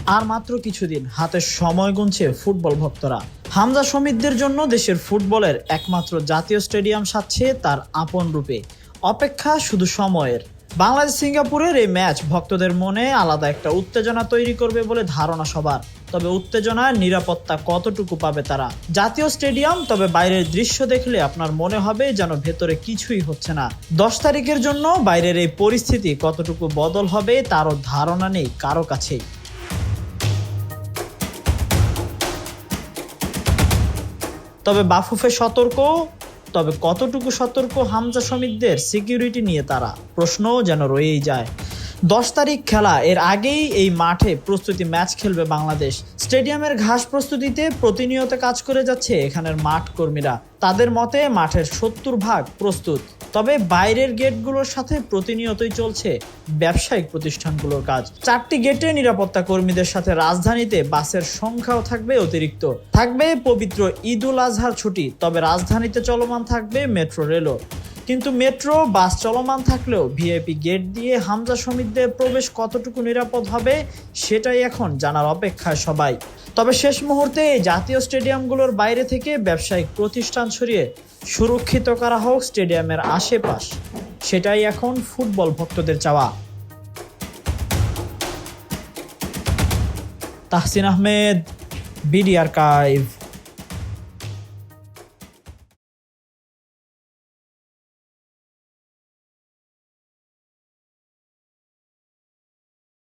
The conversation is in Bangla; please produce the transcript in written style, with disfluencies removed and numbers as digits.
আর মাত্র কিছুদিন, হাতে সময় গুনছে ফুটবল ভক্তরা। হামজা শমীদদের জন্য দেশের ফুটবলের একমাত্র জাতীয় স্টেডিয়াম সাজছে তার আপন রূপে। অপেক্ষা শুধু সময়ের। বাংলাদেশ সিঙ্গাপুরের এই ম্যাচ ভক্তদের মনে আলাদা একটা উত্তেজনা তৈরি করবে বলে ধারণা সবার। তবে উত্তেজনার নিরাপত্তা কতটুকু পাবে তারা? জাতীয় স্টেডিয়াম, তবে বাইরের দৃশ্য দেখলে আপনার মনে হবে যেন ভেতরে কিছুই হচ্ছে না। 10 তারিখের জন্য বাইরের এই পরিস্থিতি কতটুকু বদল হবে তারও ধারণা নেই কারো কাছেই। তবে বাফুফে সতর্ক, তবে কতটুকু সতর্ক হামজা শমীদদের সিকিউরিটি নিয়ে তারা? প্রশ্ন যেন রয়েই যায়। 10 তারিখ খেলা, এর আগেই এই মাঠে প্রস্তুতি ম্যাচ খেলবে বাংলাদেশ। স্টেডিয়ামের ঘাস প্রস্তুতিতে প্রতিনিয়ত কাজ করে যাচ্ছে এখানের মাঠ কর্মীরা। তাদের মতে মাঠের 70% প্রস্তুত। তবে বাইরের গেটগুলোর সাথে প্রতিনিয়তই চলছে ব্যবসায়িক প্রতিষ্ঠানগুলোর কাজ। 4টি গেটে নিরাপত্তা কর্মীদের সাথে রাজধানীতে বাসের সংখ্যাও থাকবে অতিরিক্ত। থাকবে পবিত্র ঈদুল আজহার ছুটি, তবে রাজধানীতে চলমান থাকবে মেট্রো রেলও। কিন্তু মেট্রো বাস চলমান থাকলেও ভিআইপি গেট দিয়ে হামজা শমীদদের প্রবেশ কতটুকু নিরাপদ হবে সেটাই এখন জানার অপেক্ষায় সবাই। তবে শেষ মুহূর্তে এই জাতীয় স্টেডিয়ামগুলোর বাইরে থেকে ব্যবসায়িক প্রতিষ্ঠান সরিয়ে সুরক্ষিত করা হোক স্টেডিয়ামের আশেপাশ, সেটাই এখন ফুটবল ভক্তদের চাওয়া। Tahsin Ahmed, BD archive.